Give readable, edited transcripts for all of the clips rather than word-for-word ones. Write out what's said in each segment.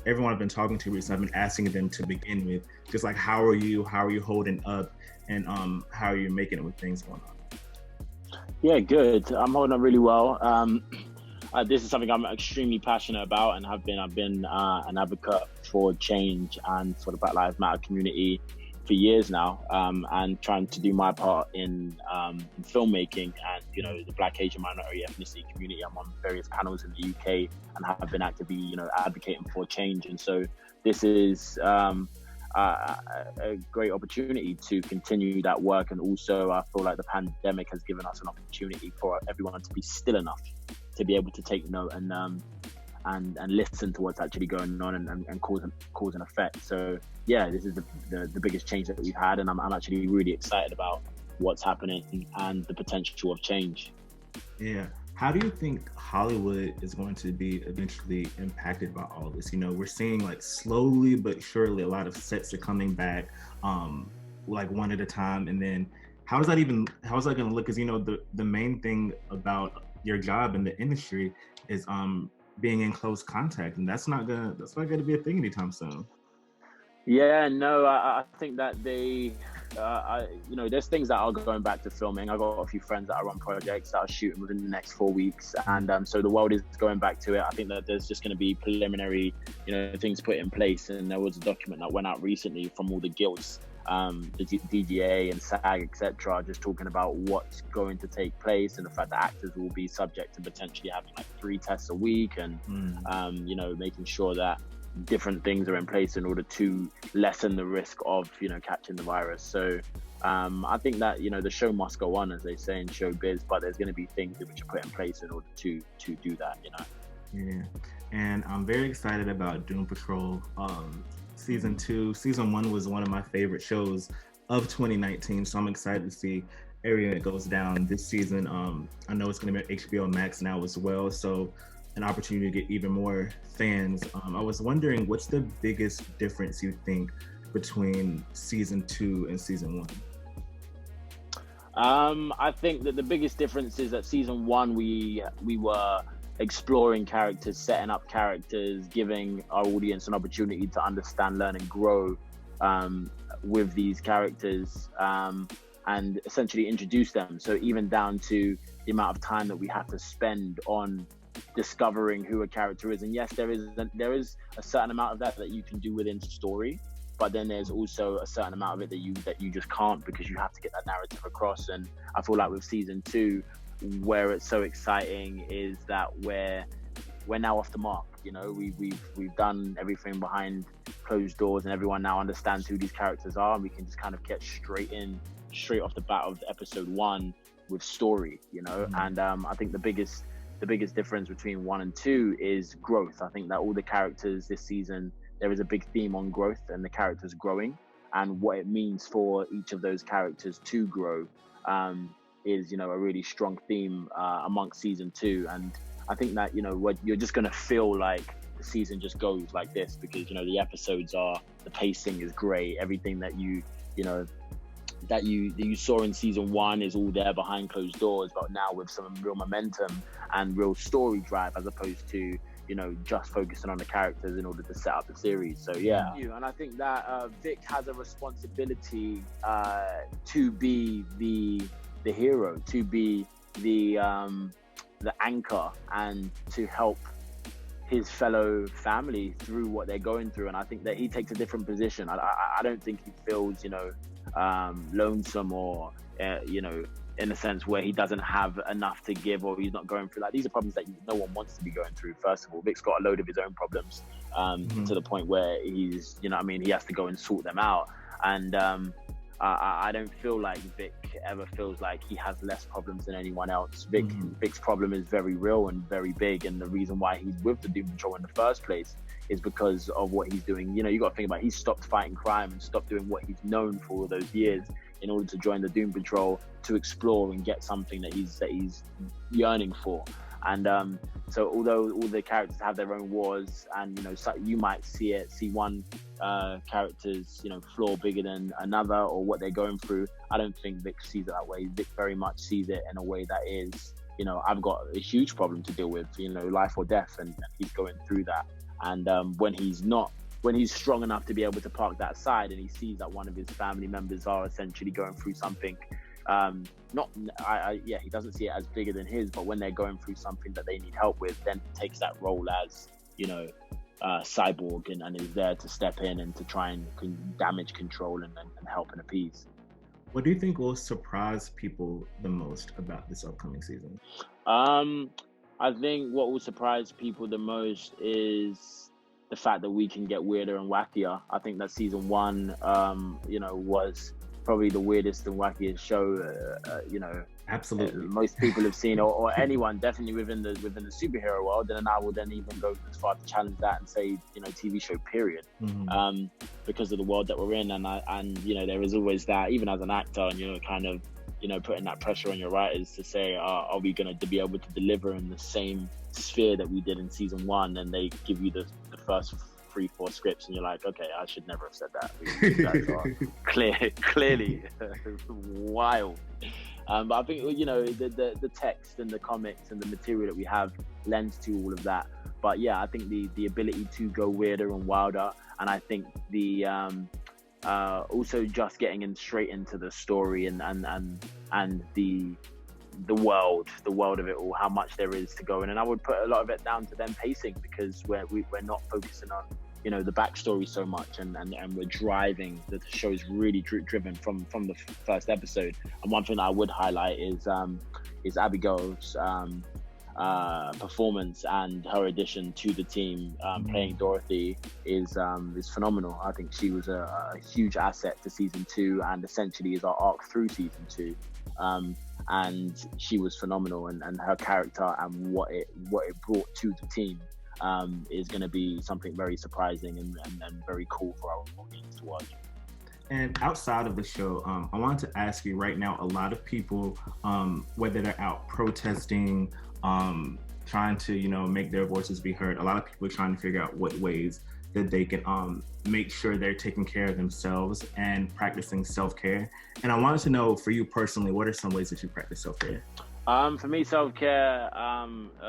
everyone I've been talking to recently, I've been asking them to begin with, just like, how are you holding up, and how are you making it with things going on? Yeah, good. I'm holding up really well. This is something I'm extremely passionate about, and I've been an advocate for change and for the Black Lives Matter community for years now, and trying to do my part in filmmaking and, you know, the Black, Asian, minority, ethnicity community. I'm on various panels in the UK and have been actively, you know, advocating for change. And so this is a great opportunity to continue that work. And also, I feel like the pandemic has given us an opportunity for everyone to be still enough to be able to take note and listen to what's actually going on and cause an effect. So yeah, this is the biggest change that we've had, and I'm actually really excited about what's happening and the potential of change. Yeah. How do you think Hollywood is going to be eventually impacted by all this? You know, we're seeing, like, slowly but surely a lot of sets are coming back, like one at a time. And then how is that going to look? Because, you know, the main thing about your job in the industry is being in close contact, and that's not gonna be a thing anytime soon. Yeah, no, I think that they, you know, there's things that are going back to filming. I got a few friends that are on projects that are shooting within the next 4 weeks, and so the world is going back to it. I think that there's just going to be preliminary, you know, things put in place. And there was a document that went out recently from all the guilds, the DGA and SAG, etc., just talking about what's going to take place, and the fact that actors will be subject to potentially having like 3 tests a week, and you know, making sure that different things are in place in order to lessen the risk of, you know, catching the virus. So I think that, you know, the show must go on, as they say in showbiz, but there's going to be things which are put in place in order to do that, you know. Yeah, and I'm very excited about Doom Patrol season 2. Season 1 was one of my favorite shows of 2019, so I'm excited to see everything that goes down this season. I know it's going to be on HBO Max now as well, so an opportunity to get even more fans. I was wondering, what's the biggest difference you think between season 2 and season 1? I think that the biggest difference is that season 1 we were exploring characters, setting up characters, giving our audience an opportunity to understand, learn, and grow with these characters, and essentially introduce them. So even down to the amount of time that we have to spend on discovering who a character is. And yes, there is a certain amount of that you can do within story, but then there's also a certain amount of it that you just can't, because you have to get that narrative across. And I feel like with season 2, where it's so exciting is that we're now off the mark. You know, we've done everything behind closed doors, and everyone now understands who these characters are, and we can just kind of get straight off the bat of episode 1 with story, you know. And I think the biggest difference between 1 and 2 is growth. I think that all the characters this season, there is a big theme on growth and the characters growing, and what it means for each of those characters to grow is, you know, a really strong theme amongst season 2. And I think that, you know, what you're just going to feel like the season just goes like this, because, you know, the episodes the pacing is great. Everything that you saw in season 1 is all there behind closed doors, but now with some real momentum and real story drive, as opposed to, you know, just focusing on the characters in order to set up the series. So yeah, and I think that Vic has a responsibility to be the hero, to be the anchor, and to help his fellow family through what they're going through. And I think that he takes a different position. I don't think he feels, you know, lonesome, or you know, in a sense where he doesn't have enough to give, or he's not going through, like, these are problems that no one wants to be going through. First of all, Vic's got a load of his own problems, to the point where he's, you know what I mean, he has to go and sort them out. And I don't feel like Vic ever feels like he has less problems than anyone else. Vic's problem is very real and very big, and the reason why he's with the Doom Patrol in the first place is because of what he's doing. You know, you got to think about it. He stopped fighting crime and stopped doing what he's known for all those years in order to join the Doom Patrol, to explore and get something that he's yearning for. And so although all the characters have their own wars, and, you know, so you might see one character's, you know, flaw bigger than another, or what they're going through, I don't think Vic sees it that way. Vic very much sees it in a way that is, you know, I've got a huge problem to deal with, you know, life or death, and he's going through that. And when he's strong enough to be able to park that side, and he sees that one of his family members are essentially going through something, he doesn't see it as bigger than his, but when they're going through something that they need help with, then he takes that role as, Cyborg, and is there to step in and to try and damage control and help and appease. What do you think will surprise people the most about this upcoming season? I think what will surprise people the most is the fact that we can get weirder and wackier. I think that season 1, was probably the weirdest and wackiest show, Absolutely. Most people have seen, or anyone definitely within the superhero world. And I will then even go as far to challenge that and say, TV show period, because of the world that we're in. And there is always that, even as an actor, and kind of putting that pressure on your writers to say, are we going to be able to deliver in the same sphere that we did in season 1? And they give you the first 3-4 scripts, and you're like, okay, I should never have said that. You guys are clearly wild. But I think the text and the comics and the material that we have lends to all of that. But yeah, I think the ability to go weirder and wilder, and I think the also just getting in straight into the story and the world of it all, how much there is to go in. And I would put a lot of it down to them pacing, because we're not focusing on the backstory so much, and we're driving. The show's really driven from the first episode. And one thing that I would highlight is Abigail's performance and her addition to the team, playing Dorothy is phenomenal. I think she was a huge asset to season 2, and essentially is our arc through season 2. And she was phenomenal, and her character and what it brought to the team is going to be something very surprising and very cool for our audience to watch. And outside of the show, I wanted to ask you right now, a lot of people, whether they're out protesting, trying to, make their voices be heard, a lot of people are trying to figure out what ways that they can make sure they're taking care of themselves and practicing self-care. And I wanted to know, for you personally, what are some ways that you practice self-care? For me, self-care,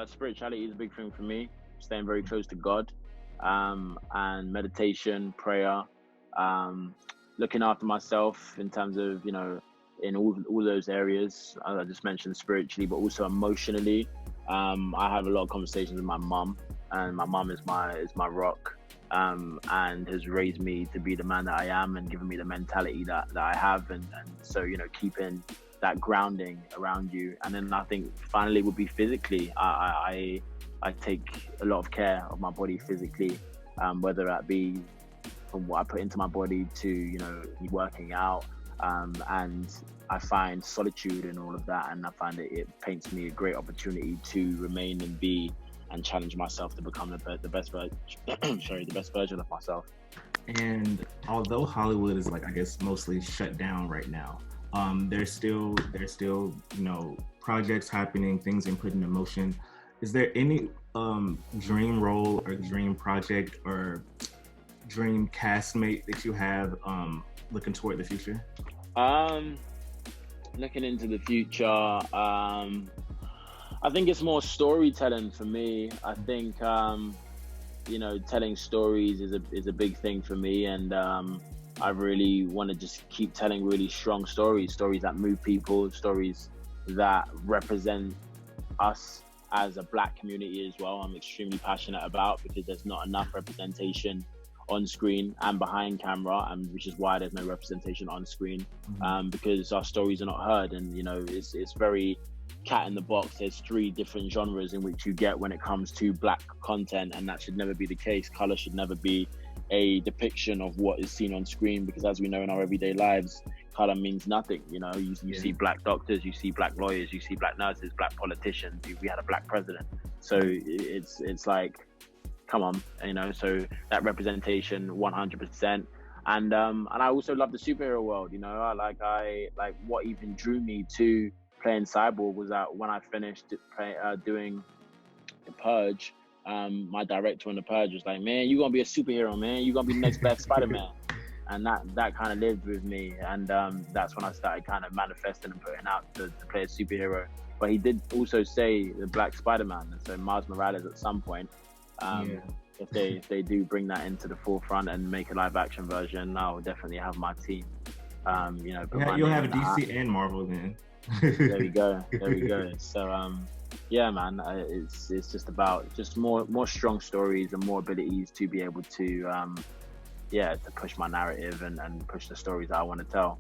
spirituality is a big thing for me. Staying very close to God, and meditation, prayer, looking after myself in terms of, in all those areas. I just mentioned spiritually, but also emotionally. I have a lot of conversations with my mum, and my mum is my rock, and has raised me to be the man that I am, and given me the mentality that I have, and so keeping that grounding around you. And then I think finally would be physically. I take a lot of care of my body physically, whether that be from what I put into my body to, working out, and I find solitude in all of that, and I find it paints me a great opportunity to remain and be and challenge myself to become the best version of myself. And although Hollywood is mostly shut down right now, there's still projects happening, things being put into motion. Is there any dream role or dream project or dream castmate that you have looking toward the future? Looking into the future, I think it's more storytelling for me. I think telling stories is a big thing for me, and I really want to just keep telling really strong stories that move people, stories that represent us as a Black community as well. I'm extremely passionate about, because there's not enough representation on screen and behind camera, and which is why there's no representation on screen, because our stories are not heard. And it's very cat in the box. There's 3 different genres in which you get when it comes to Black content, and that should never be the case. Color should never be a depiction of what is seen on screen, because as we know in our everyday lives, color means nothing. You see Black doctors, you see Black lawyers, you see Black nurses, Black politicians. We had a Black president, so it's like, come on, so that representation 100%. And I also love the superhero world. I what even drew me to playing Cyborg was that when I finished doing The Purge, my director on The Purge was like, man, you're gonna be a superhero, man, you're gonna be the next Black Spider-Man. And that kind of lived with me, and that's when I started kind of manifesting and putting out to play a superhero. But he did also say the Black Spider-Man, and so Miles Morales at some point if they do bring that into the forefront and make a live action version, I'll definitely have my team. You know, you'll have DC and Marvel then. There we go. So yeah, man, it's just about more strong stories and more abilities to be able to to push my narrative and push the stories that I want to tell.